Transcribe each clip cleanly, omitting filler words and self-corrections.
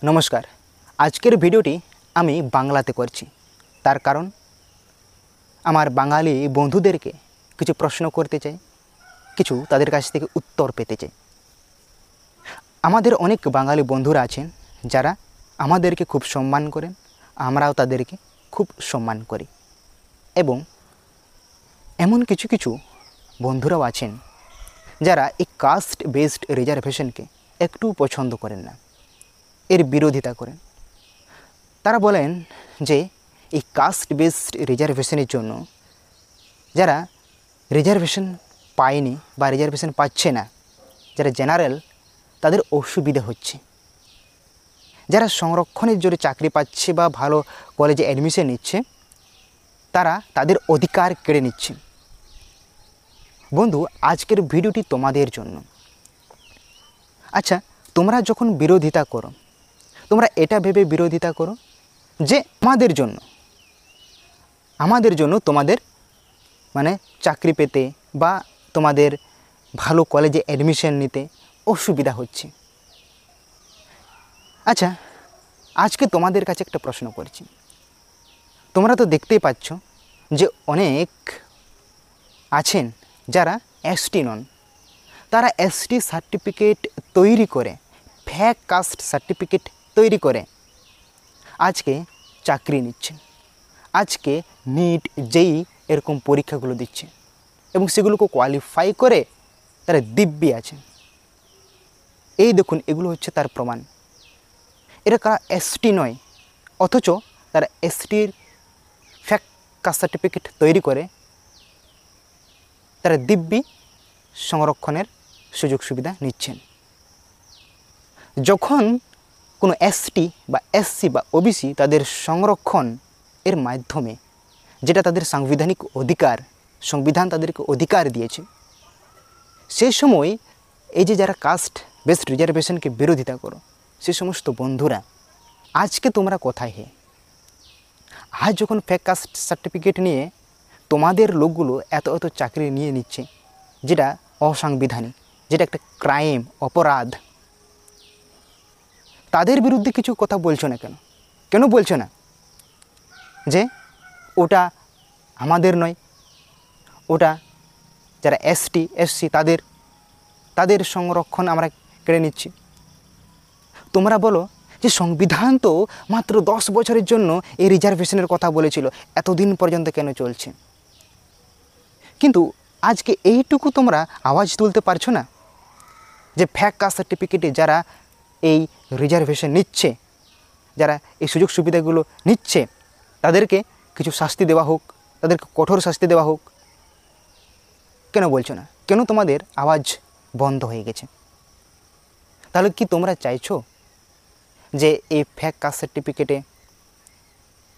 নমস্কার। আজকের ভিডিওটি আমি বাংলাতে করছি, তার কারণ আমার বাঙালি বন্ধুদেরকে কিছু প্রশ্ন করতে চাই, কিছু তাদের কাছ থেকে উত্তর পেতে চাই। আমাদের অনেক বাঙালি বন্ধুরা আছেন যারা আমাদেরকে খুব সম্মান করেন, আমরাও তাদেরকে খুব সম্মান করি। এবং এমন কিছু কিছু বন্ধুরাও আছেন যারা এই কাস্ট বেসড রিজার্ভেশনকে একটু পছন্দ করেন না, এর বিরোধিতা করেন। তারা বলেন যে এই কাস্ট বেসড রিজার্ভেশনের জন্য যারা রিজার্ভেশন পায়নি বা রিজার্ভেশন পাচ্ছে না, যারা জেনারেল, তাদের অসুবিধা হচ্ছে। যারা সংরক্ষণের জন্য চাকরি পাচ্ছে বা ভালো কলেজে অ্যাডমিশন নিচ্ছে, তারা তাদের অধিকার কেড়ে নিচ্ছে। বন্ধু, আজকের ভিডিওটি তোমাদের জন্য। আচ্ছা, তোমরা যখন বিরোধিতা করো, তোমরা এটা ভেবে বিরোধিতা করো যে আমাদের জন্য তোমাদের চাকরি পেতে বা তোমাদের ভালো কলেজে অ্যাডমিশন নিতে অসুবিধা হচ্ছে। আচ্ছা, আজকে তোমাদের কাছে একটা প্রশ্ন করছি। তোমরা তো দেখতেই পাচ্ছ যে অনেক আছেন যারা এসটি নন, তারা এসটি সার্টিফিকেট তৈরি করে, ফেক কাস্ট সার্টিফিকেট তৈরি করে আজকে চাকরি নিচ্ছেন, আজকে নিট জেই এরকম পরীক্ষাগুলো দিচ্ছে এবং সেগুলোকে কোয়ালিফাই করে তারা দিব্যি আছেন। এই দেখুন, এগুলো হচ্ছে তার প্রমাণ। এরা কারা এসটি নয়, অথচ তারা এসটির ফেক কাস্ট সার্টিফিকেট তৈরি করে তারা দিব্যি সংরক্ষণের সুযোগ সুবিধা নিচ্ছেন। যখন কোনো এসটি বা এসসি বা ওবিসি তাদের সংরক্ষণ এর মাধ্যমে, যেটা তাদের সাংবিধানিক অধিকার, সংবিধান তাদেরকে অধিকার দিয়েছে, সেই সময় এই যে যারা কাস্ট বেসড রিজার্ভেশনকে বিরোধিতা করো, সে সমস্ত বন্ধুরা আজকে তোমরা কোথায় হে? আজ যখন ফেক কাস্ট সার্টিফিকেট নিয়ে তোমাদের লোকগুলো এত এত চাকরি নিয়ে নিচ্ছে, যেটা অসাংবিধানিক, যেটা একটা ক্রাইম, অপরাধ, তাদের বিরুদ্ধে কিছু কথা বলছো না কেন? কেন বলছো না যে ওটা আমাদের নয়, ওটা যারা এসটি এসসি তাদের সংরক্ষণ আমরা কেড়ে নিচ্ছি? তোমরা বলো যে সংবিধান তো মাত্র 10 বছরের জন্য এই রিজার্ভেশনের কথা বলেছিল, এতদিন পর্যন্ত কেন চলছে? কিন্তু আজকে এইটুকু তোমরা আওয়াজ তুলতে পারছো না যে ফেক কাস্ট সার্টিফিকেটে যারা এই রিজার্ভেশন নিচ্ছে, যারা এই সুযোগ সুবিধাগুলো নিচ্ছে, তাদেরকে কিছু শাস্তি দেওয়া হোক, তাদেরকে কঠোর শাস্তি দেওয়া হোক? কেন বলছো না? কেন তোমাদের আওয়াজ বন্ধ হয়ে গেছে? তাহলে কি তোমরা চাইছো যে এই ফেক কাস্ট সার্টিফিকেটে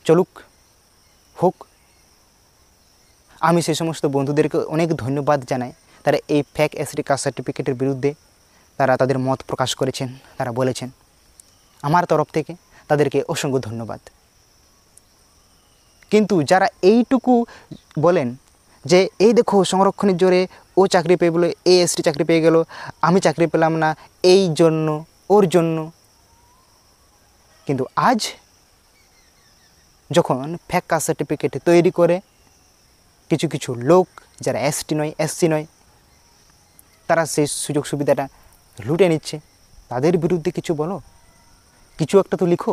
চলুক, হোক? আমি সেই সমস্ত বন্ধুদেরকে অনেক ধন্যবাদ জানাই, তারা এই ফেক এসটি কাস্ট সার্টিফিকেটের বিরুদ্ধে তারা তাদের মত প্রকাশ করেছেন, তারা বলেছেন। আমার তরফ থেকে তাদেরকে অসংখ্য ধন্যবাদ। কিন্তু যারা এইটুকু বলেন যে এই দেখো সংরক্ষণের জোরে ও চাকরি পেয়ে গেলো, এই এসটি চাকরি পেয়ে গেল, আমি চাকরি পেলাম না, এই জন্য ওর জন্য, কিন্তু আজ যখন ফেক কাস্ট সার্টিফিকেট তৈরি করে কিছু কিছু লোক যারা এসটি নয়, এসসি নয়, তারা সেই সুযোগ সুবিধাটা লুটে নিচ্ছে, তাদের বিরুদ্ধে কিছু বলো, কিছু একটা তো লিখো।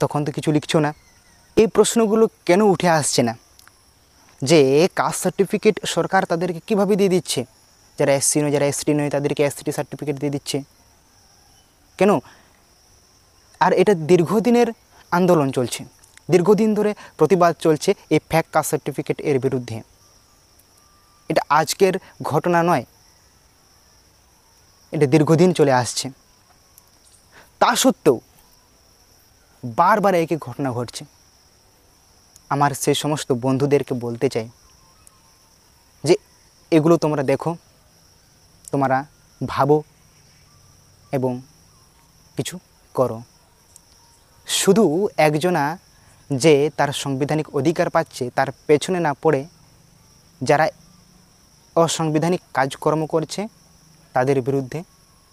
তখন তো কিছু লিখছো না। এই প্রশ্নগুলো কেন উঠে আসছে না যে কাস্ট সার্টিফিকেট সরকার তাদেরকে কীভাবে দিয়ে দিচ্ছে? যারা এসসি নয়, যারা এসটি নয়, তাদেরকে এসটি সার্টিফিকেট দিয়ে দিচ্ছে কেন? আর এটা দীর্ঘদিনের আন্দোলন চলছে, দীর্ঘদিন ধরে প্রতিবাদ চলছে এই ফেক কাস্ট সার্টিফিকেট এর বিরুদ্ধে। এটা আজকের ঘটনা নয়, এটা দীর্ঘদিন চলে আসছে। তা সত্ত্বেও বারবার একই ঘটনা ঘটছে। আমার সেই সমস্ত বন্ধুদেরকে বলতে চাই যে এগুলো তোমরা দেখো, তোমরা ভাবো এবং কিছু করো। শুধু একজনা যে তার সাংবিধানিক অধিকার পাচ্ছে তার পেছনে না পড়ে যারা অসাংবিধানিক কাজকর্ম করছে তাদের বিরুদ্ধে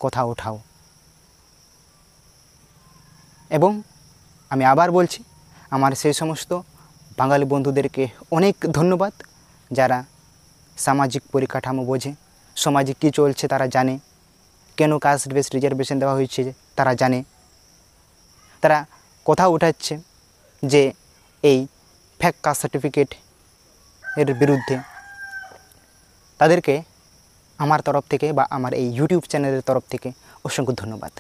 কথা ওঠাও। এবং আমি আবার বলছি, আমার সেই সমস্ত বাঙালি বন্ধুদেরকে অনেক ধন্যবাদ যারা সামাজিক পরিকাঠামো বোঝে, সমাজে কী চলছে তারা জানে, কেন কাস্ট বেসড রিজার্ভেশন দেওয়া হয়েছে তারা জানে। তারা কথা উঠাচ্ছে যে এই ফেক কাস্ট সার্টিফিকেট এর বিরুদ্ধে। তাদেরকে আমার তরফ থেকে বা আমার এই ইউটিউব চ্যানেলের তরফ থেকে অসংখ্য ধন্যবাদ।